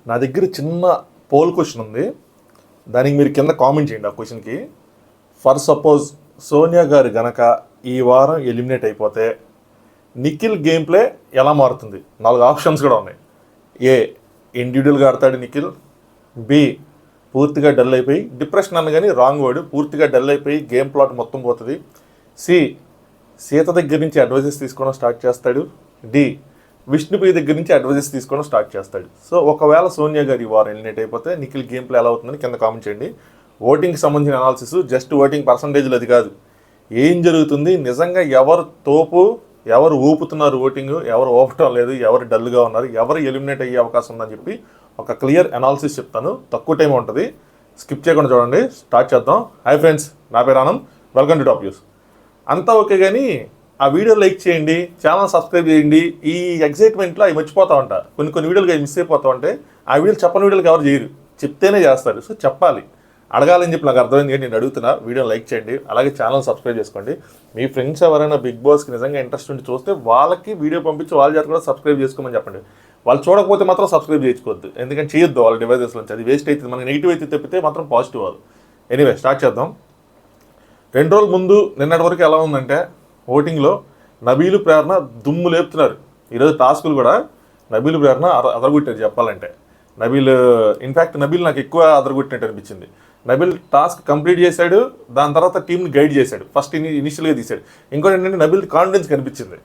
నా దగ్గర చిన్న పోల్ క్వశ్చన్ ఉంది, దానికి మీరు కింద కామెంట్ చేయండి. ఆ క్వశ్చన్కి ఫర్ సపోజ్ సోనియా గారు గనక ఈ వారం ఎలిమినేట్ అయిపోతే నిఖిల్ గేమ్ ప్లే ఎలా మారుతుంది? 4 ఆప్షన్స్ కూడా ఉన్నాయి. ఏ, ఇండివిజువల్గా ఆడతాడు నిఖిల్. బి, పూర్తిగా డల్ అయిపోయి, డిప్రెషన్ అన్న కానీ రాంగ్ వర్డ్, పూర్తిగా డల్ అయిపోయి గేమ్ ప్లాట్ మొత్తం పోతుంది. సి, సీత దగ్గర నుంచి అడ్వైజెస్ తీసుకోవడం స్టార్ట్ చేస్తాడు. డి, విష్ణుప్రియ దగ్గర నుంచి అడ్వైజెస్ తీసుకోవడం స్టార్ట్ చేస్తాడు. సో ఒకవేళ సోనియా గారు ఈ వారం ఎలిమినేట్ అయిపోతే నిఖిల్ గేమ్ ప్లే ఎలా అవుతుందని కింద కామెంట్ చేయండి. ఓటింగ్కి సంబంధించిన అనాలిసిస్ జస్ట్ ఓటింగ్ పర్సంటేజ్లు అది కాదు, ఏం జరుగుతుంది నిజంగా, ఎవరు తోపు, ఎవరు ఊపుతున్నారు ఓటింగ్, ఎవరు ఊపటం లేదు, ఎవరు డల్గా ఉన్నారు, ఎవరు ఎలిమినేట్ అయ్యే అవకాశం ఉందని చెప్పి ఒక క్లియర్ అనాలిసిస్ చెప్తాను. తక్కువ టైం ఉంటుంది, స్కిప్ చేయకుండా చూడండి. స్టార్ట్ చేద్దాం. హాయ్ ఫ్రెండ్స్, నా పేరు Anand, welcome to top news. అంతా ఓకే, కానీ ఆ వీడియో లైక్ చేయండి, ఛానల్ సబ్స్క్రైబ్ చేయండి. ఈ ఎగ్జైట్మెంట్లో అవి మర్చిపోతూ ఉంటా, కొన్ని వీడియోలు మిస్ అయిపోతూ ఉంటే ఆ వీడియోలు చెప్పని వీడియోకి ఎవరు చేయరు, చెప్తేనే చేస్తారు. సో చెప్పాలి, అడగాలని చెప్పి నాకు అర్థమైంది, నేను అడుగుతున్నా. వీడియో లైక్ చేయండి, అలాగే ఛానల్ సబ్స్క్రైబ్ చేసుకోండి. మీ ఫ్రెండ్స్ ఎవరైనా బిగ్ బాస్కి నిజంగా ఇంట్రెస్ట్ ఉండి చూస్తే వాళ్ళకి వీడియో పంపించి వాళ్ళ చేత కూడా సబ్స్క్రైబ్ చేసుకోమని చెప్పండి. వాళ్ళు చూడకపోతే మాత్రం సబ్స్క్రైబ్ చేసుకోవద్దు, ఎందుకంటే చేయొద్దు వాళ్ళ డివైజెస్ నుంచి, అది వేస్ట్ అవుతుంది. మనకి నెగిటివ్ అయితే తప్పితే మాత్రం పాజిటివ్ అవ్వదు. ఎనీవే స్టార్ట్ చేద్దాం. 2 రోజుల ముందు నిన్నటి వరకు ఎలా ఉందంటే, ఓటింగ్లో నబీలు ప్రేరణ దుమ్ము లేపుతున్నారు. ఈరోజు టాస్కులు కూడా నబీలు ప్రేరణ అదరగొట్టారు చెప్పాలంటే. ఇన్ఫ్యాక్ట్ నబీల్ నాకు ఎక్కువ అదరగొట్టినట్టు అనిపించింది. నబీల్ టాస్క్ కంప్లీట్ చేశాడు, దాని తర్వాత టీంని గైడ్ చేశాడు, ఫస్ట్ ఇనిషియల్గా తీశాడు. ఇంకోటి ఏంటంటే నబీల్ కాన్ఫిడెన్స్ కనిపించింది.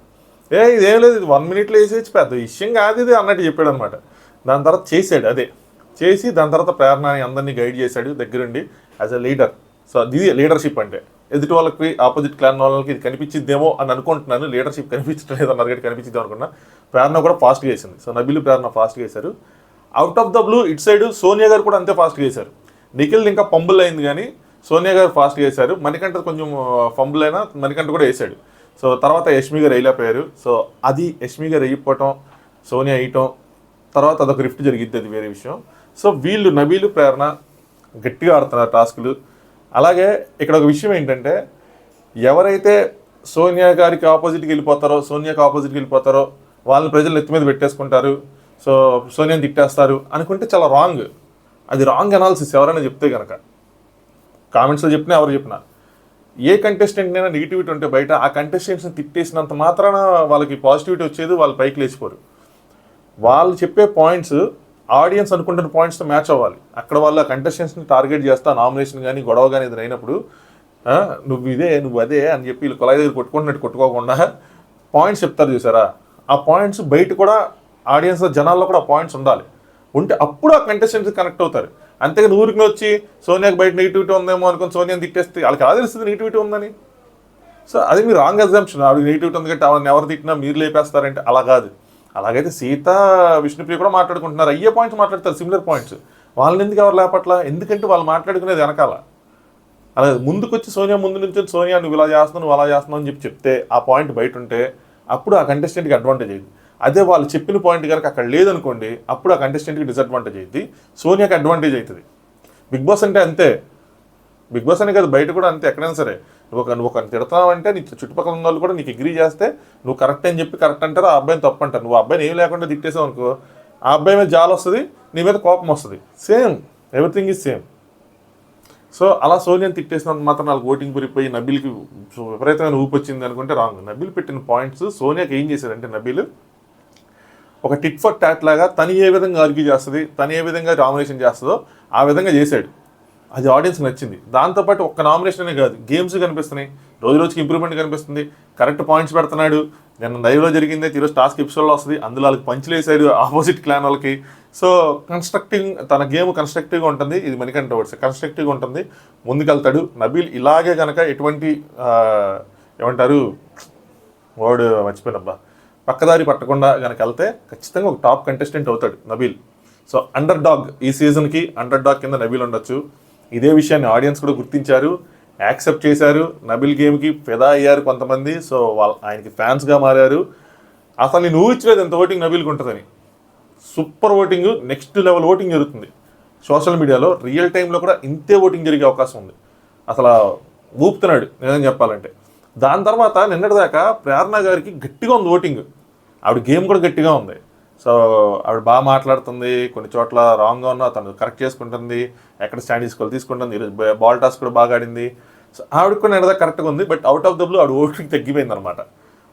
ఇదేం లేదు, ఇది 1 minute వేసేసి పెద్ద విషయం కాదు ఇది అన్నట్టు చెప్పాడు అనమాట. దాని తర్వాత చేశాడు, అదే చేసి దాని తర్వాత ప్రేరణని అందరినీ గైడ్ చేశాడు దగ్గరుండి యాజ్ అ లీడర్. సో ఇది లీడర్షిప్ అంటే. ఎదుటి వాళ్ళకి, ఆపోజిట్ క్లాన్ వాళ్ళకి ఇది కనిపించిద్దేమో అని అనుకుంటున్నాను. లీడర్షిప్ కనిపించడం లేదు అన్నారు, కనిపించిద్దాం అనుకున్నా. ప్రేరణ కూడా ఫాస్ట్గా వేసింది. సో నబీలు ప్రేరణ ఫాస్ట్గా వేశారు. అవుట్ ఆఫ్ ద బ్లూ ఇటు సైడ్ సోనియా గారు కూడా అంతే ఫాస్ట్గా వేశారు. నిఖిల్ ఇంకా ఫంబుల్ అయింది, కానీ సోనియా గారు ఫాస్ట్గా వేశారు. మణికంఠ కొంచెం ఫంబుల్ అయినా మణికంఠ కూడా వేశాడు. సో తర్వాత యష్మి గారు వేయలేకపోయారు. సో అది యష్మి గారు వేయకపోవటం, సోనియా వేయటం, తర్వాత అదొక రిఫ్ట్ జరిగిద్ది, అది వేరే విషయం. సో వీళ్ళు నబీలు ప్రేరణ గట్టిగా ఆడుతున్నారు టాస్కులు. అలాగే ఇక్కడ ఒక విషయం ఏంటంటే, ఎవరైతే సోనియా గారికి ఆపోజిట్కి వెళ్ళిపోతారో, సోనియాకి ఆపోజిట్కి వెళ్ళిపోతారో వాళ్ళని ప్రజలు ఎత్తి మీద పెట్టేసుకుంటారు, సో సోనియాని తిట్టేస్తారు అనుకుంటే చాలా రాంగ్. అది రాంగ్ అనాలిసిస్. ఎవరైనా చెప్తే కనుక కామెంట్స్లో చెప్పినా ఎవరు చెప్పినా, ఏ కంటెస్టెంట్ అయినా నెగిటివిటీ ఉంటే బయట ఆ కంటెస్టెంట్స్ని తిట్టేసినంత మాత్రాన వాళ్ళకి పాజిటివిటీ వచ్చేది, వాళ్ళు పైకి లేచిపోరు. వాళ్ళు చెప్పే పాయింట్స్ ఆడియన్స్ అనుకుంటున్న పాయింట్స్తో మ్యాచ్ అవ్వాలి. అక్కడ వాళ్ళు ఆ కంటెస్టెంట్స్ని టార్గెట్ చేస్తా, నామినేషన్ కానీ గొడవ కానీ ఏదైనా అయినప్పుడు నువ్వు ఇదే నువ్వు అదే అని చెప్పి వీళ్ళు కొలాయి దగ్గర కొట్టుకుంటున్నట్టు కొట్టుకోకుండా పాయింట్స్ చెప్తారు చూసారా, ఆ పాయింట్స్ బయట కూడా ఆడియన్స్ జనాల్లో కూడా ఆ పాయింట్స్ ఉండాలి. ఉంటే అప్పుడు ఆ కంటెస్టెంట్స్ కనెక్ట్ అవుతారు. అంతేగాని ఊరికి వచ్చి సోనియాకి బయట నెగిటివిటీ ఉందేమో అనుకుని సోనియాని తిట్టేస్తే వాళ్ళకి ఎలా తెలుస్తుంది నెగిటివిటీ ఉందని. సో అది మీరు రాంగ్ అజంప్షన్. ఆవిడకి నెగిటివిటీ ఉంది కాబట్టి ఆవిడని ఎవరు తిట్టినా మీరు లేపేస్తారంటే అలా కాదు. అలాగైతే సీత, విష్ణుప్రియ కూడా మాట్లాడుకుంటున్నారు, అయ్యే పాయింట్స్ మాట్లాడతారు, సిమిలర్ పాయింట్స్. వాళ్ళని ఎందుకు ఎవరు లేపట్ల? ఎందుకంటే వాళ్ళు మాట్లాడుకునేది వెనకాల. అలా ముందుకు వచ్చి సోనియా ముందు నుంచి సోనియా నువ్వు ఇలా చేస్తున్నావు, నువ్వు అలా చేస్తున్నావు అని చెప్తే ఆ పాయింట్ బయట ఉంటే అప్పుడు ఆ కంటెస్టెంట్కి అడ్వాంటేజ్ అయ్యింది. అదే వాళ్ళు చెప్పిన పాయింట్ కనుక అక్కడ లేదనుకోండి, అప్పుడు ఆ కంటెస్టెంట్కి డిసడ్వాంటేజ్ అయ్యింది, సోనియాకి అడ్వాంటేజ్ అవుతుంది. బిగ్ బాస్ అంటే అంతే. బిగ్ బాస్ అనే కాదు, బయట కూడా అంతే. ఎక్కడైనా సరే నువ్వు ఒక తిడతావంటే నీ చుట్టుపక్కల ఉన్న వాళ్ళు కూడా నీకు అగ్రీ చేస్తే నువ్వు కరెక్ట్ అని చెప్పి కరెక్ట్ అంటారు, ఆ అబ్బాయిని తప్పు అంటారు. నువ్వు అబ్బాయిని ఏం లేకుండా తిట్టేసావు అనుకో, ఆ అబ్బాయి మీద జాలి వస్తుంది, నీ మీద కోపం వస్తుంది. Same, everything is same. So అలా సోనియాని తిట్టేసినంత మాత్రం నాకు ఓటింగ్ పెరిగిపోయి నబీల్కి విపరీతమైన ఊపు వచ్చింది అనుకుంటే రాంగ్. నబీల్ పెట్టిన పాయింట్స్ సోనియాకి ఏం చేశారంటే, నబీల్ ఒక టిట్ ఫర్ టాట్ లాగా తను ఏ విధంగా ఆర్గ్యూ చేస్తుంది, తను ఏ విధంగా నామినేషన్ చేస్తుందో ఆ విధంగా చేశాడు. అది ఆడియన్స్ నచ్చింది. దాంతోపాటు ఒక్క నామినేషన్ అనే కాదు, గేమ్స్ కనిపిస్తున్నాయి, రోజు రోజుకి ఇంప్రూవ్మెంట్ కనిపిస్తుంది, కరెక్ట్ పాయింట్స్ పెడుతున్నాడు. నిన్న లైవ్లో జరిగింది, ఈరోజు టాస్క్ ఎపిసోడ్లో వస్తుంది, అందులో వాళ్ళకి పంచులు వేసాడు ఆపోజిట్ క్లాన్ వాళ్ళకి. సో తన గేమ్ కన్స్ట్రక్టివ్గా ఉంటుంది. ఇది మణికంఠ వర్డ్స్, కన్స్ట్రక్టివ్గా ఉంటుంది, ముందుకెళ్తాడు. నబీల్ ఇలాగే కనుక ఎటువంటి ఏమంటారు వర్డ్ మర్చిపోయినబ్బా, పక్కదారి పట్టకుండా కనుక వెళ్తే ఖచ్చితంగా ఒక టాప్ కంటెస్టెంట్ అవుతాడు నబీల్. సో అండర్ డాగ్, ఈ సీజన్కి అండర్ డాగ్ కింద నబీల్ ఉండొచ్చు. ఇదే విషయాన్ని ఆడియన్స్ కూడా గుర్తించారు, యాక్సెప్ట్ చేశారు. నబీల్ గేమ్కి ఫిదా అయ్యారు కొంతమంది. సో ఆయనకి ఫ్యాన్స్గా మారారు. అసలు నేను ఊహించలేదు ఎంత ఓటింగ్ నబీల్కి ఉంటుందని. Super voting, next level voting జరుగుతుంది సోషల్ మీడియాలో. రియల్ టైంలో కూడా ఇంతే ఓటింగ్ జరిగే అవకాశం ఉంది. అసలు ఊపుతున్నాడు నేనేం చెప్పాలంటే. దాని తర్వాత నిన్నటిదాకా ప్రేరణ గారికి గట్టిగా ఉంది ఓటింగ్, ఆవిడ గేమ్ కూడా గట్టిగా ఉంది. సో ఆవిడ బాగా మాట్లాడుతుంది, కొన్ని చోట్ల రాంగ్గా ఉన్నా తను కరెక్ట్ చేసుకుంటుంది, ఎక్కడ స్టాండ్ తీసుకుంటుంది. ఈరోజు బాల్ టాస్ కూడా బాగా ఆడింది. సో ఆవిడకి కూడా ఎడదా కరెక్ట్గా ఉంది. But out of the blue ఆవిడ ఓటింగ్ తగ్గిపోయింది అనమాట.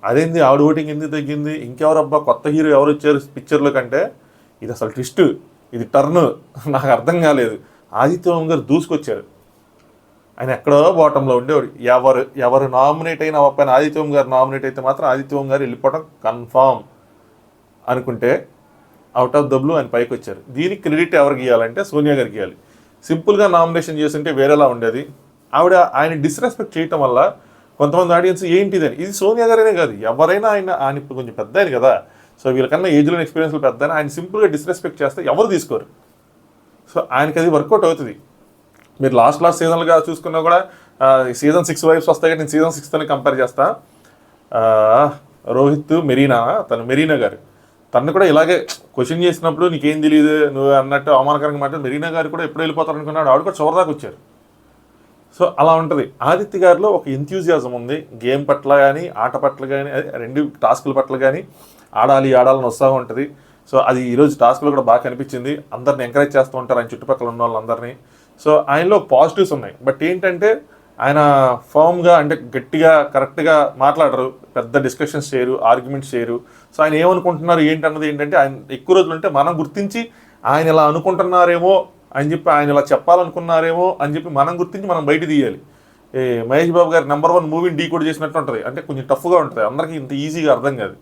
అదేంది ఆవిడ ఓటింగ్ ఎందుకు తగ్గింది, ఇంకెవరబ్బా కొత్త హీరో ఎవరు వచ్చారు పిక్చర్లో కంటే, ఇది అసలు ట్విస్ట్, ఇది టర్న్ నాకు అర్థం కాలేదు. ఆదిత్య ఓం గారు దూసుకొచ్చారు. ఆయన ఎక్కడో బాటంలో ఉండేవాడు. ఎవరు నామినేట్ అయినా అవ్వకపోయినా ఆదిత్య ఓం గారు నామినేట్ అయితే మాత్రం ఆదిత్య ఓం గారు వెళ్ళిపోవడం కన్ఫామ్ అనుకుంటే అవుట్ ఆఫ్ ద బ్లూ ఆయన పైకి వచ్చారు. దీనికి క్రెడిట్ ఎవరికి ఇవ్వాలంటే సోనియా గారికి ఇవ్వాలి. సింపుల్గా నామినేషన్ చేస్తుంటే వేరేలా ఉండేది. ఆవిడ ఆయన డిస్రెస్పెక్ట్ చేయటం వల్ల కొంతమంది ఆడియన్స్ ఏంటిదని, ఇది సోనియా గారైనా కాదు ఎవరైనా ఆయన ఇప్పుడు కొంచెం పెద్ద ఆయన కదా, సో వీళ్ళకన్నా ఏజ్లో ఎక్స్పీరియన్స్లు పెద్ద ఆయన సింపుల్గా డిస్రెస్పెక్ట్ చేస్తే ఎవరు తీసుకోరు. సో ఆయనకి అది వర్కౌట్ అవుతుంది. మీరు లాస్ట్ సీజన్లుగా చూసుకున్నా కూడా సీజన్ 6 వైబ్స్ వస్తాయి కానీ నేను సీజన్ 6తోనే కంపేర్ చేస్తా. రోహిత్ మెరీనా గారు తను కూడా ఇలాగే క్వశ్చన్ చేసినప్పుడు నీకేం తెలియదు నువ్వు అన్నట్టు అవమానకరంగా మాట్లాడు. మెరీనా గారు కూడా ఎప్పుడు వెళ్ళిపోతారు అనుకున్నాడు, ఆవిడ కూడా చివరిదాకా వచ్చారు. సో అలా ఉంటుంది. ఆదిత్య గారిలో ఒక ఎంథ్యూజియాజం ఉంది, గేమ్ పట్ల కానీ ఆట పట్ల కానీ, రెండు టాస్కుల పట్ల కానీ ఆడాలని ఉత్సాహం ఉంటుంది. సో అది ఈరోజు టాస్క్లో కూడా బాగా కనిపించింది. అందరిని ఎంకరేజ్ చేస్తూ ఉంటారు ఆయన చుట్టుపక్కల ఉన్న వాళ్ళందరినీ. సో ఆయనలో పాజిటివ్స్ ఉన్నాయి. బట్ ఏంటంటే ఆయన ఫర్మ్గా అంటే గట్టిగా కరెక్ట్గా మాట్లాడరు, పెద్ద డిస్కషన్స్ చేయరు, ఆర్గ్యుమెంట్స్ చేయరు. సో ఆయన ఏమనుకుంటున్నారు ఏంటన్నది ఏంటంటే ఆయన ఎక్కువ రోజులు ఉంటే మనం గుర్తించి ఆయన ఇలా అనుకుంటున్నారేమో అని చెప్పి, ఆయన ఇలా చెప్పాలనుకున్నారేమో అని చెప్పి మనం గుర్తించి మనం బయట తీయాలి. మహేష్ బాబు గారు నెంబర్ 1 మూవీని డీకోడ్ చేసినట్టు ఉంటుంది. అంటే కొంచెం టఫ్గా ఉంటుంది, అందరికీ ఇంత ఈజీగా అర్థం కాదు.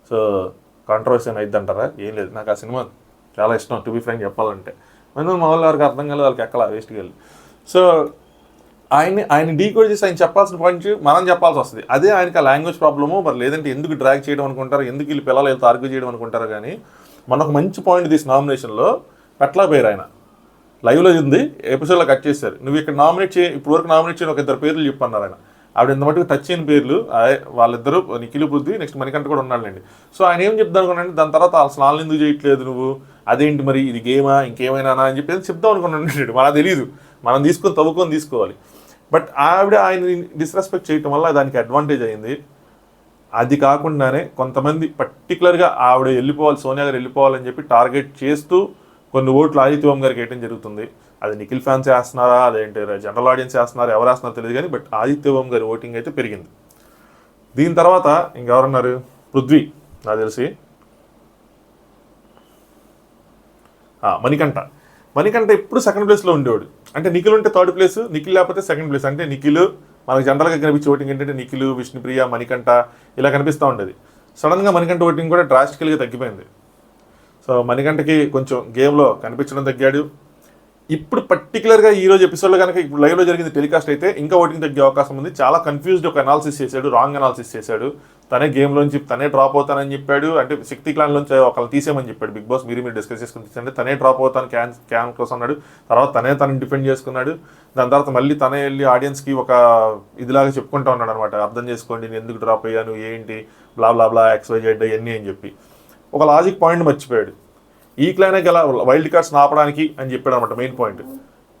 సో కాంట్రవర్సీ అని అయిద్ది అంటారా, ఏం లేదు. నాకు ఆ సినిమా చాలా ఇష్టం, టు బి ఫ్రాంక్ చెప్పాలంటే. మన వాళ్ళ వారికి అర్థం కాలేదు, వాళ్ళకి ఎక్కలా వేస్ట్కి వెళ్ళి. సో ఆయన డీకోడ్ చేసి ఆయన చెప్పాల్సిన పాయింట్ మనం చెప్పాల్సి వస్తుంది. అదే ఆయనకి ఆ లాంగ్వేజ్ ప్రాబ్లము, మరి లేదంటే ఎందుకు డ్రాగ్ చేయడం అనుకుంటారు, ఎందుకు వీళ్ళు పిల్లలు వెళ్తే ఆర్గ్యూ చేయడం అనుకుంటారు. కానీ మనకు మంచి పాయింట్ తీసి నామినేషన్లో పెట్టలా పేరు ఆయన లైవ్లో ఉంది, ఎపిసోడ్లో కట్ చేశారు. నువ్వు ఇక్కడ నామినేట్ ఇప్పుడు వరకు నామినేట్ చేయని ఒక 2 పేర్లు చెప్పన్నారు ఆయన. ఆవిడ ఎంత మటుకు టచ్ అయిన పేర్లు వాళ్ళిద్దరూ, నిఖిల్ పృథ్వీ, నెక్స్ట్ మణికంఠ కూడా ఉన్నాడులేండి. సో ఆయన ఏం చెప్దాం అనుకున్నాను, దాని తర్వాత అసలు నాలుగు ఎందుకు చేయట్లేదు నువ్వు, అదేంటి మరి ఇది గేమా ఇంకేమైనా అని చెప్పి చెప్దాం అనుకున్నాడు. మనకు తెలీదు, మనం తవ్వుకొని తీసుకోవాలి. బట్ ఆవిడ ఆయన డిస్రెస్పెక్ట్ చేయటం వల్ల దానికి అడ్వాంటేజ్ అయింది. అది కాకుండానే కొంతమంది పర్టికులర్గా ఆవిడ సోనియా గారు వెళ్ళిపోవాలని చెప్పి టార్గెట్ చేస్తూ కొన్ని ఓట్లు ఆదిత్య ఓం గారికి వేయటం జరుగుతుంది. అది నిఖిల్ ఫ్యాన్స్ వేస్తున్నారా, అదేంటి జనరల్ ఆడియన్స్ వేస్తున్నారా, ఎవరు వేస్తున్నారో తెలియదు కానీ బట్ ఆదిత్య ఓం గారి ఓటింగ్ అయితే పెరిగింది. దీని తర్వాత ఇంకెవరున్నారు, పృథ్వీ నాకు తెలిసి, మణికంఠ ఎప్పుడు సెకండ్ ప్లేస్లో ఉండేవాడు. అంటే నిఖిల్ ఉంటే థర్డ్ ప్లేస్, నిఖిల్ లేకపోతే సెకండ్ ప్లేస్. అంటే నిఖిల్ మనకు జనరల్గా కనిపించే ఓటింగ్ ఏంటంటే నిఖిల్, విష్ణుప్రియ, మణికంఠ ఇలా కనిపిస్తూ ఉండేది. సడన్గా మణికంఠ ఓటింగ్ కూడా డ్రాస్టికల్గా తగ్గిపోయింది. సో మణికంఠకి కొంచెం గేమ్లో కనిపించడం తగ్గాడు. ఇప్పుడు పర్టికులర్గా ఈరోజు ఎపిసోడ్లో కనుక ఇప్పుడు లైవ్లో జరిగింది టెలికాస్ట్ అయితే ఇంకా ఓటింగ్ తగ్గే అవకాశం ఉంది. చాలా కన్ఫ్యూజ్డ్ ఒక అనాలిసిస్ చేశాడు, రాంగ్ అనాలిసిస్ చేశాడు. తనే గేమ్లోంచి తనే డ్రాప్ అవుతానని చెప్పాడు. అంటే శక్తి క్లాన్లోంచి ఒకళ్ళు తీసేయమని చెప్పాడు బిగ్ బాస్, మీరు డిస్కస్ చేసుకుని తీసంటే తనే డ్రాప్ అవుతాను క్యాన్ కోసం అన్నాడు. తర్వాత తనని డిఫెండ్ చేసుకున్నాడు. దాని తర్వాత మళ్ళీ తనే వెళ్ళి ఆడియన్స్కి ఒక ఇదిలాగా చెప్పుకుంటూ ఉన్నాడు అనమాట, అర్థం చేసుకోండి నేను ఎందుకు డ్రాప్ అయ్యాను, ఏంటి బ్లా బ్లా బ్లా XYZ ఇవన్నీ అని చెప్పి ఒక లాజిక్ పాయింట్ మర్చిపోయాడు. ఈ క్లానే గల వైల్డ్ కార్డ్స్ ఆపడానికి అని చెప్పాడు అనమాట మెయిన్ పాయింట్.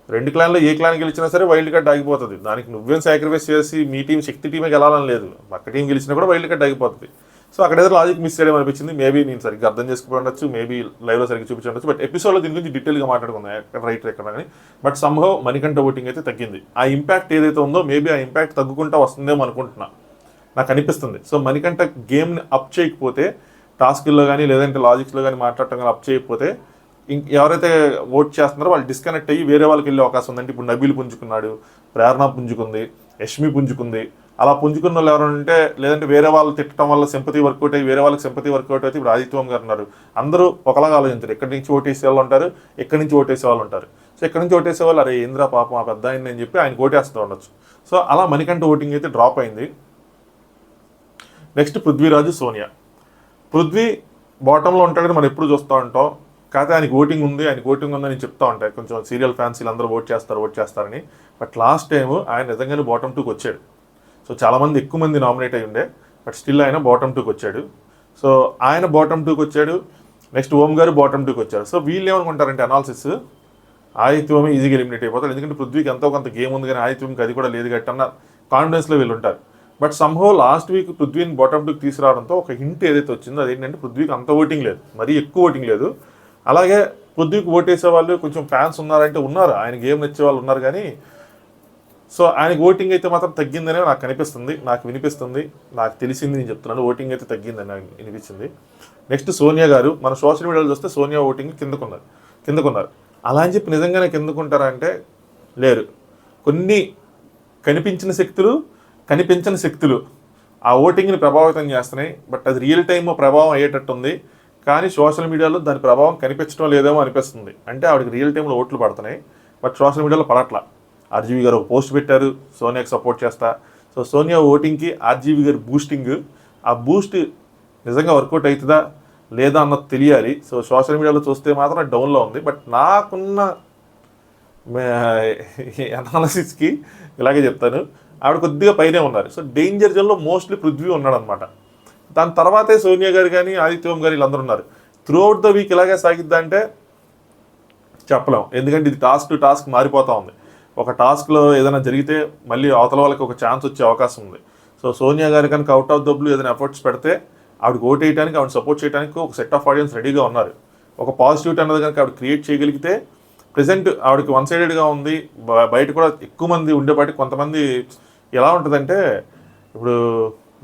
2 క్లాన్లో ఏ క్లాన్ గెలిచినా సరే వైల్డ్ కార్డ్ ఆగిపోతుంది. దానికి నువ్వేం సాక్రిఫైస్ చేసి మీ టీం శక్తి టీమే గెలాలని లేదు, పక్క టీం గెలిచినా కూడా వైల్డ్ కార్డ్ ఆగిపోతుంది. సో అక్కడ ఏదో లాజిక్ మిస్ చేయడం అనిపించింది. మేబీ నేను సరిగ్గా అర్థం చేసుకుని ఉండొచ్చు, మేబీ లైవ్లో సరిగ్గా చూపించవచ్చు. బట్ ఎపిసోడ్లో దీని గురించి డీటెయిల్గా మాట్లాడుకుందాం ఎక్కడ రైట్ ఎక్కడ కానీ. బట్ సంభవ్ మణికంఠ ఓటింగ్ అయితే తగ్గింది. ఆ ఇంపాక్ట్ ఏదైతే ఉందో మేబీ ఆ ఇంపాక్ట్ తగ్గుకుంటా వస్తుందేమో అనుకుంటున్నా, నాకు అనిపిస్తుంది. సో మణికంఠ గేమ్ని అప్ చేయకపోతే, టాస్క్ల్లో కానీ లేదంటే లాజిక్స్లో కానీ మాట్లాడటం కానీ అప్ చేయకపోతే ఎవరైతే ఓట్ చేస్తున్నారో వాళ్ళు డిస్కనెక్ట్ అయ్యి వేరే వాళ్ళకి వెళ్ళే అవకాశం ఉందంటే ఇప్పుడు నబీల్ పుంజుకున్నాడు, ప్రేరణ పుంజుకుంది, యష్మి పుంజుకుంది. అలా పుంజుకున్న వాళ్ళు ఎవరైనా ఉంటే, లేదంటే వేరే వాళ్ళు తిట్టడం వల్ల సింపతి వర్కౌట్ అయ్యి వేరే వాళ్ళకి సింపతి వర్కౌట్ అయితే ఇప్పుడు ఆదిత్య ఓం గారు ఉన్నారు. అందరూ ఒకలాగా ఆలోచించారు, ఎక్కడి నుంచి ఓటేసే వాళ్ళు ఉంటారు, ఎక్కడి నుంచి ఓటేసే వాళ్ళు ఉంటారు. సో ఎక్కడి నుంచి ఓటేసే వాళ్ళు అరే ఏంద్రా పాపం ఆ పెద్ద ఆయన అని చెప్పి ఆయన ఓటేస్తూ ఉండొచ్చు. సో అలా మణికంఠ ఓటింగ్ అయితే డ్రాప్ అయింది. నెక్స్ట్ పృథ్వీరాజు, సోనియా. పృథ్వీ బాటంలో ఉంటాడని మనం ఎప్పుడు చూస్తూ ఉంటాం, కాకపోతే ఆయనకి ఓటింగ్ ఉందని చెప్తా ఉంటాయి కొంచెం సీరియల్ ఫ్యాన్స్ వీళ్ళందరూ ఓట్ చేస్తారని. బట్ లాస్ట్ టైం ఆయన నిజంగానే బాటమ్ 2కి వచ్చాడు. సో చాలామంది ఎక్కువ మంది నామినేట్ అయ్యి ఉండే, బట్ స్టిల్ ఆయన బాటమ్ 2కి వచ్చాడు. సో ఆయన బాటమ్ 2కి వచ్చాడు. నెక్స్ట్ ఓం గారు బాటమ్ 2కి వచ్చారు. సో వీళ్ళు ఏమనుకుంటారంటే అనాలిసిస్, ఆదిత్యమే ఈజీగా ఎలిమినేట్ అయిపోతారు, ఎందుకంటే పృథ్వీకి ఎంతో కొంత గేమ్ ఉంది కానీ ఆదిత్యంకి అది కూడా లేదు గట్టి అన్న కాన్ఫిడెన్స్లో వీళ్ళు ఉంటారు. But Saaho last week పృథ్వీని bottom టూకి తీసుకురావడంతో ఒక హింట్ ఏదైతే వచ్చిందో అదేంటంటే పృథ్వీకి అంత ఓటింగ్ లేదు, మరీ ఎక్కువ ఓటింగ్ లేదు. అలాగే పృథ్వీకి ఓటేసే వాళ్ళు కొంచెం ఫ్యాన్స్ ఉన్నారంటే ఉన్నారు, ఆయన గేమ్ నచ్చే వాళ్ళు ఉన్నారు, కానీ సో ఆయనకి ఓటింగ్ అయితే మాత్రం తగ్గిందనే నాకు కనిపిస్తుంది, నాకు వినిపిస్తుంది, నాకు తెలిసింది నేను చెప్తున్నాను, ఓటింగ్ అయితే తగ్గిందని నాకు వినిపించింది. నెక్స్ట్ సోనియా గారు, మన సోషల్ మీడియాలో చూస్తే సోనియా ఓటింగ్ కిందకున్నారు. అలా అని చెప్పి నిజంగానే కిందకుంటారా అంటే లేరు. కొన్ని కనిపించని శక్తులు ఆ ఓటింగ్ని ప్రభావితం చేస్తున్నాయి. బట్ అది రియల్ టైమ్ ప్రభావం అయ్యేటట్టుంది, కానీ సోషల్ మీడియాలో దాని ప్రభావం కనిపించడం లేదేమో అనిపిస్తుంది. అంటే ఆవిడకి రియల్ టైంలో ఓట్లు పడుతున్నాయి, బట్ సోషల్ మీడియాలో పడట్లా. ఆర్జీవి గారు ఒక పోస్ట్ పెట్టారు, సోనియాకి సపోర్ట్ చేస్తా. సో సోనియా ఓటింగ్కి ఆర్జీవి గారి బూస్టింగ్, ఆ బూస్ట్ నిజంగా వర్కౌట్ అవుతుందా లేదా అన్నది తెలియాలి. సో సోషల్ మీడియాలో చూస్తే మాత్రం డౌన్లో ఉంది. బట్ నాకున్న అనాలసిస్కి ఇలాగే చెప్తాను, ఆవిడ కొద్దిగా పైనే ఉన్నారు. సో డేంజర్ జోన్లో మోస్ట్లీ పృథ్వీ ఉన్నాడు అనమాట. దాని తర్వాతే సోనియా గారు కానీ ఆదిత్యం గారు వీళ్ళందరూ ఉన్నారు. త్రూ అవుట్ ద వీక్ ఇలాగే సాగిద్దంటే చెప్పలేం, ఎందుకంటే ఇది టాస్క్ టు టాస్క్ మారిపోతూ ఉంది. ఒక టాస్క్లో ఏదైనా జరిగితే మళ్ళీ అవతల వాళ్ళకి ఒక ఛాన్స్ వచ్చే అవకాశం ఉంది. సో సోనియా గారు కనుక అవుట్ ఆఫ్ ద బ్లూ ఏదైనా ఎఫర్ట్స్ పెడితే ఆవిడకి ఓట్ వేయడానికి, ఆవిడ సపోర్ట్ చేయడానికి ఒక సెట్ ఆఫ్ ఆడియన్స్ రెడీగా ఉన్నారు. ఒక పాజిటివిటీ అన్నది కనుక ఆవిడ క్రియేట్ చేయగలిగితే, ప్రజెంట్ ఆవిడకి వన్ సైడెడ్గా ఉంది, బయట కూడా ఎక్కువ మంది ఉండేపాటి. కొంతమంది ఎలా ఉంటుందంటే, ఇప్పుడు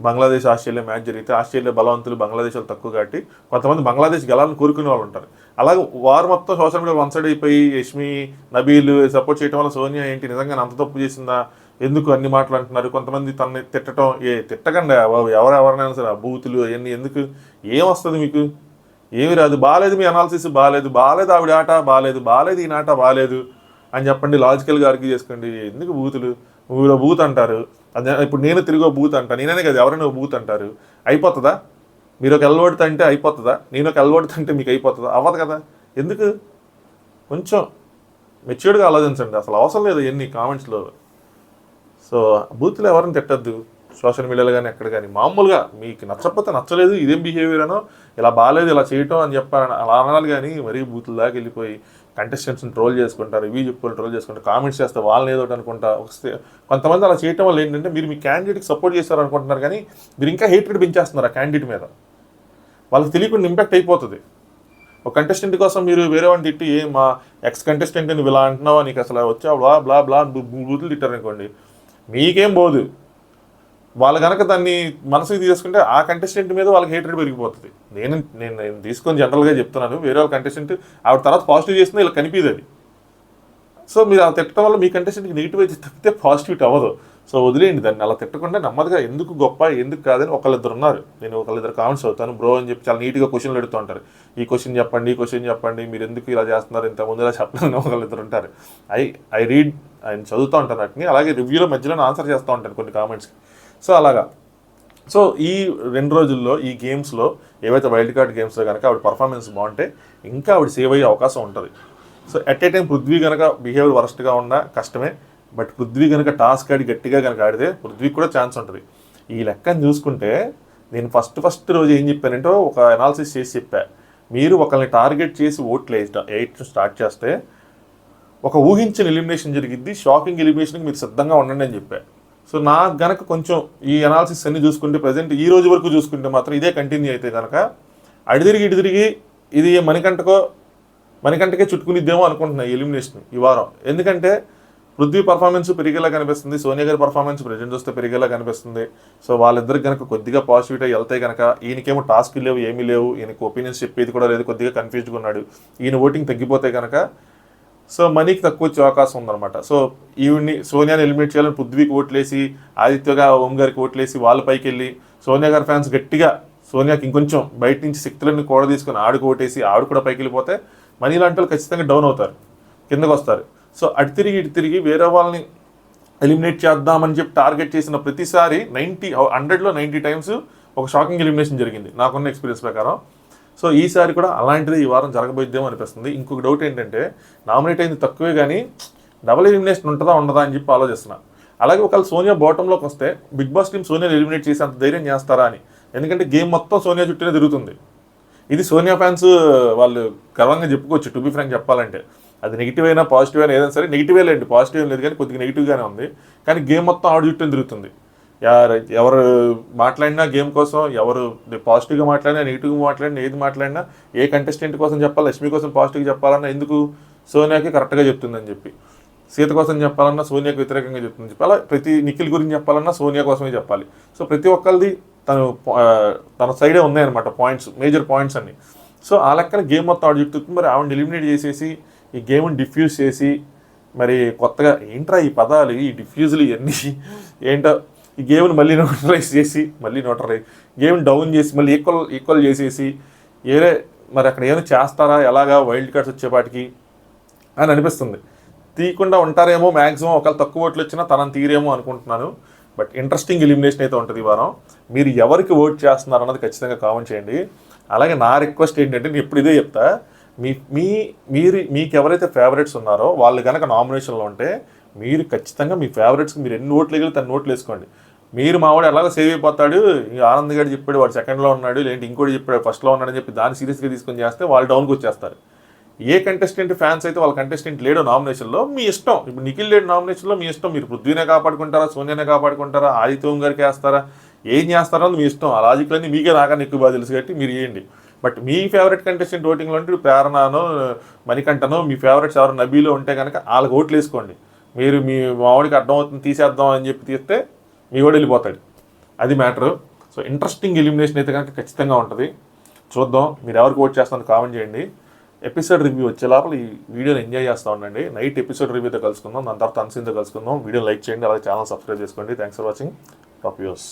బంగ్లాదేశ్ ఆస్ట్రేలియా మ్యాచ్ జరిగితే ఆస్ట్రేలియా బలవంతులు, బంగ్లాదేశ్ వాళ్ళు తక్కువ కాబట్టి కొంతమంది బంగ్లాదేశ్ గెలాలని కోరుకునే వాళ్ళు ఉంటారు. అలాగే వారు మొత్తం సోషల్ మీడియా వన్ సైడ్ అయిపోయి యష్మి, నబీల్ సపోర్ట్ చేయడం వల్ల సోనియా ఏంటి నిజంగా అంత తప్పు చేసిందా, ఎందుకు అన్ని మాటలు అంటున్నారు, కొంతమంది తనని తిట్టడం, తిట్టకండి ఎవరెవరైనా సరే, బూతులు అవన్నీ ఎందుకు, ఏం వస్తుంది మీకు, ఏమి రాదు, బాగాలేదు మీ అనాలిసిస్, బాగాలేదు ఆవిడ ఆట, బాగాలేదు ఈయన ఆట బాగాలేదు అని చెప్పండి, లాజికల్గా ఆర్గ్యూ చేసుకోండి, ఎందుకు బూతులు, ఊరో బూత్ అంటారు. అదే ఇప్పుడు నేను తిరిగో బూత్ అంటాను, నేనే కదా ఎవరైనా బూత్ అంటారు, అయిపోతుందా? మీరు ఒక ఎల్వడితే అంటే అయిపోతుందా? నేను ఒక ఎల్వడితే అంటే మీకు అయిపోతుందా? అవ్వదు కదా. ఎందుకు? కొంచెం మెచ్యూర్డ్గా ఆలోచించండి, అసలు అవసరం లేదు ఎన్ని కామెంట్స్లో. సో బూత్లో ఎవరిని తిట్టద్దు సోషల్ మీడియాలో కానీ ఎక్కడ కానీ. మామూలుగా మీకు నచ్చకపోతే నచ్చలేదు, ఇదేం బిహేవియర్ అనో, ఇలా బాగాలేదు ఇలా చేయటం అని చెప్పాలని అలా అనాలి, కానీ మరీ బూతుల దాకా వెళ్ళిపోయి కంటెస్టెంట్స్ని ట్రోల్ చేసుకుంటారు, రివ్యూ చెప్పుకొని ట్రోల్ చేసుకుంటారు, కామెంట్స్ చేస్తే వాళ్ళని ఏదో అనుకుంటా వస్తే. కొంతమంది అలా చేయటం వల్ల ఏంటంటే మీరు మీ క్యాండిడేట్కి సపోర్ట్ చేస్తారు అనుకుంటున్నారు, కానీ మీరు ఇంకా హేట్రెడ్ పెంచేస్తున్నారు ఆ క్యాండిడేట్ మీద. వాళ్ళకి తెలియకుండా ఇంపాక్ట్ అయిపోతుంది. ఒక కంటెస్టెంట్ కోసం మీరు వేరే వాడిని తిట్టి, మా ఎక్స్ కంటెస్టెంట్ నువ్వు ఇలా అంటున్నావా, నీకు అసలు వచ్చా బ్లా బూతులు తిట్టారనుకోండి, మీకేం పోదు. వాళ్ళు కనుక దాన్ని మనసుకి తీసుకుంటే ఆ కంటెస్టెంట్ మీద వాళ్ళకి హేట్రెడ్ పెరిగిపోతుంది. నేను తీసుకొని జనరల్గా చెప్తున్నాను, వేరే వాళ్ళ కంటెస్టెంట్ ఆవిడ తర్వాత పాజిటివ్ చేసినా ఇలా కనిపిది అది. సో మీరు అలా తిట్టడం వల్ల మీ కంటెస్టెంట్కి నెగిటివ్ అయితే తప్పితే పాజిటివిటీ అవ్వదు. సో వదిలేయండి దాన్ని, అలా తిట్టకుండా నెమ్మదిగా ఎందుకు గొప్ప ఎందుకు కాదని ఒకళ్ళిద్దరు ఉన్నారు, నేను ఒకళ్ళిద్దరు కామెంట్స్ అవుతాను, బ్రో అని చెప్పి చాలా నీట్గా క్వశ్చన్లు అడుగుతూ ఉంటారు, ఈ క్వశ్చన్ చెప్పండి, మీరు ఎందుకు ఇలా చేస్తున్నారు, ఇంత ముందు ఇలా చెప్పాలని ఒకళ్ళిద్దరు ఉంటారు. ఐ రీడ్, ఆయన చదువుతూ ఉంటాను వాటిని, అలాగే రివ్యూలో మధ్యలో ఆన్సర్ చేస్తూ ఉంటాను కొన్ని కామెంట్స్కి. సో అలాగా. సో ఈ 2 రోజుల్లో ఈ గేమ్స్లో ఏవైతే వైల్డ్ కార్డ్ గేమ్స్లో కనుక ఆవిడ పర్ఫార్మెన్స్ బాగుంటే ఇంకా ఆవిడ సేవ్ అయ్యే అవకాశం ఉంటుంది. So at a time Prithvi కనుక బిహేవియర్ వరస్ట్గా ఉన్నా కష్టమే, బట్ పృథ్వీ కనుక టాస్క్ ఆడి గట్టిగా కనుక ఆడితే పృథ్వీకి కూడా ఛాన్స్ ఉంటుంది. ఈ లెక్కను చూసుకుంటే నేను ఫస్ట్ రోజు ఏం చెప్పానంటే ఒక అనాలిసిస్ చేసి చెప్పా, మీరు ఒకరిని టార్గెట్ చేసి ఓట్లు వేయటం స్టార్ట్ చేస్తే ఒక ఊహించిన ఎలిమినేషన్ జరిగిద్ది, షాకింగ్ ఎలిమినేషన్కి మీరు సిద్ధంగా ఉండండి అని చెప్పా. సో నాకు గనక కొంచెం ఈ అనాలిసిస్ అన్ని చూసుకుంటే ప్రజెంట్ ఈ రోజు వరకు చూసుకుంటే మాత్రం ఇదే కంటిన్యూ అయితే కనుక ఇటు తిరిగి ఇది మణికంటకే చుట్టుకునిద్దేమో అనుకుంటున్నా ఈ ఎలిమినేషన్ ఈ వారం. ఎందుకంటే పృథ్వీ పర్ఫార్మెన్స్ పెరిగేలా కనిపిస్తుంది, సోనియా గారి పర్ఫార్మెన్స్ ప్రజెంట్ చూస్తే పెరిగేలా కనిపిస్తుంది. సో వాళ్ళిద్దరికి కనుక కొద్దిగా పాజిటివిటీ వెళ్తే కనుక, ఈయనకేమో టాస్క్ లేవు ఏమీ లేవు, ఈయనకు ఒపీనియన్స్ చెప్పేది కూడా లేదు, కొద్దిగా కన్ఫ్యూజ్గా ఉన్నాడు, ఈయన ఓటింగ్ తగ్గిపోతే కనుక సో మనీకి తక్కువ వచ్చే అవకాశం ఉందన్నమాట. సో ఈవిడ్ని సోనియాని ఎలిమినేట్ చేయాలని పృథ్వీకి ఓట్లేసి, ఆదిత్యగా ఓం గారికి ఓట్లేసి వాళ్ళ పైకి వెళ్ళి సోనియా గారి ఫ్యాన్స్ గట్టిగా సోనియాకి ఇంకొంచెం బయట నుంచి శక్తులన్నీ కూడా తీసుకొని ఆడికి ఓటేసి ఆవిడ కూడా పైకి వెళ్ళిపోతే మనీ లాంటి వాళ్ళు ఖచ్చితంగా డౌన్ అవుతారు, కిందకు వస్తారు. సో అటు తిరిగి వేరే వాళ్ళని ఎలిమినేట్ చేద్దామని చెప్పి టార్గెట్ చేసిన ప్రతిసారి 100లో 90 టైమ్స్ ఒక షాకింగ్ ఎలిమినేషన్ జరిగింది నాకున్న ఎక్స్పీరియన్స్ ప్రకారం. సో ఈసారి కూడా అలాంటిది ఈ వారం జరగబోద్దేమో అనిపిస్తుంది. ఇంకొక డౌట్ ఏంటంటే, నామినేట్ అయింది తక్కువే కానీ డబుల్ ఎలిమినేషన్ ఉంటుందా ఉండదా అని చెప్పి ఆలోచిస్తున్నా. అలాగే ఒకవేళ సోనియా బాటంలోకి వస్తే బిగ్ బాస్ టీం సోనియాని ఎలిమినేట్ చేసి అంత ధైర్యం చేస్తారా అని, ఎందుకంటే గేమ్ మొత్తం సోనియా చుట్టూనే తిరుగుతుంది. ఇది సోనియా ఫ్యాన్స్ వాళ్ళు గర్వంగా చెప్పుకోవచ్చు, టు బి ఫ్రాంక్ చెప్పాలంటే. అది నెగిటివ్ అయినా పాజిటివ్ అయినా ఏదైనా సరే, నెగిటివే లేండి, పాజిటివ్ ఏం లేదు కానీ కొద్దిగా నెగిటివ్గానే ఉంది, కానీ గేమ్ మొత్తం ఆవిడ చుట్టూ తిరుగుతుంది. ఎవరు మాట్లాడినా గేమ్ కోసం, ఎవరు పాజిటివ్గా మాట్లాడినా నెగిటివ్గా మాట్లాడినా ఏది మాట్లాడినా ఏ కంటెస్టెంట్ కోసం చెప్పాలి, లక్ష్మి కోసం పాజిటివ్గా చెప్పాలన్నా ఎందుకు సోనియాకి కరెక్ట్గా చెప్తుందని చెప్పి, సీత కోసం చెప్పాలన్నా సోనియాకి వ్యతిరేకంగా చెప్తుందని చెప్పి, అలా ప్రతి నిఖిల్ గురించి చెప్పాలన్నా సోనియా కోసమే చెప్పాలి. సో ప్రతి ఒక్కరిది తన సైడే ఉన్నాయన్నమాట పాయింట్స్, మేజర్ పాయింట్స్ అన్ని. సో ఆ లెక్కన గేమ్ మొత్తం ఆవిడ చెప్తుంది. మరి ఆవిడని ఎలిమినేట్ చేసేసి ఈ గేమ్ని డిఫ్యూజ్ చేసి మరి కొత్తగా ఏంట్రా ఈ పదాలు, ఈ డిఫ్యూజులు ఇవన్నీ ఏంటో, ఈ గేమ్ని మళ్ళీ న్యూట్రలైజ్ చేసి గేమ్ని డౌన్ చేసి మళ్ళీ ఈక్వల్ చేసేసి మరి అక్కడ ఏమైనా చేస్తారా ఎలాగా వైల్డ్ కార్డ్స్ వచ్చేపాటికి అని అనిపిస్తుంది. తీయకుండా ఉంటారేమో మ్యాక్సిమం, ఒకవేళ తక్కువ ఓట్లు వచ్చినా తనని తీరేమో అనుకుంటున్నాను. బట్ ఇంట్రెస్టింగ్ ఎలిమినేషన్ అయితే ఉంటుంది ఈ వారం. మీరు ఎవరికి ఓట్ చేస్తున్నారు అన్నది ఖచ్చితంగా కామెంట్ చేయండి. అలాగే నా రిక్వెస్ట్ ఏంటంటే, నేను ఎప్పుడు ఇదే చెప్తా, మీకు ఎవరైతే ఫేవరెట్స్ ఉన్నారో వాళ్ళు కనుక నామినేషన్లో ఉంటే మీరు ఖచ్చితంగా మీ ఫేవరెట్స్కి మీరు ఎన్ని ఓట్లు వేయాలి తన ఓట్లు వేసుకోండి. మీరు మావాడు ఎలాగో సేవ్ అయిపోతాడు, ఆనంద్ గారు చెప్పాడు వాడు సెకండ్లో ఉన్నాడు, లేదంటే ఇంకోటి చెప్పాడు ఫస్ట్లో ఉన్నాడని చెప్పి దాన్ని సీరియస్గా తీసుకొని చేస్తే వాళ్ళు డౌన్కి వచ్చేస్తారు. ఏ కంటెస్టెంట్ ఫ్యాన్స్ అయితే వాళ్ళ కంటెస్టెంట్ లేడు నామినేషన్లో, మీ ఇష్టం. ఇప్పుడు నిఖిల్ లేడు నామినేషన్లో, మీ ఇష్టం. మీరు పృథ్వీనే కాపాడుకుంటారా, సోనియానే కాపాడుకుంటారా, ఆదిత్యం గారికి వేస్తారా, ఏం చేస్తారో మీ ఇష్టం. ఆ లాజిక్లన్నీ మీకే నాకన్నా ఎక్కువ బాగా తెలుసు కాబట్టి మీరు చేయండి. బట్ మీ ఫేవరెట్ కంటెస్టెంట్ ఓటింగ్లో అంటే ప్రేరణనో మణికంఠనో మీ ఫేవరెట్స్ ఎవరు నబీలో ఉంటే కనుక వాళ్ళకి ఓట్లు వేసుకోండి. మీరు మీ మావాడికి అర్థమవుతుంది తీసేద్దాం అని చెప్పి తీస్తే మీ వాడు వెళ్ళిపోతాడు. అది మ్యాటరు. సో ఇంట్రెస్టింగ్ ఎలిమినేషన్ అయితే కనుక ఖచ్చితంగా ఉంటుంది. చూద్దాం మీరు ఎవరికి ఓట్ చేస్తారని కామెంట్ చేయండి. ఎపిసోడ్ రివ్యూ వచ్చే లోపల ఈ వీడియోని ఎంజాయ్ చేస్తూ ఉండండి. నైట్ ఎపిసోడ్ రివ్యూతో కలుసుకుందాం, దాని తర్వాత అన్సీన్తో కలుసుకుందాం. వీడియో లైక్ చేయండి, అలాగే ఛానల్ సబ్స్క్రైబ్ చేసుకోండి. Thanks for watching. Top views.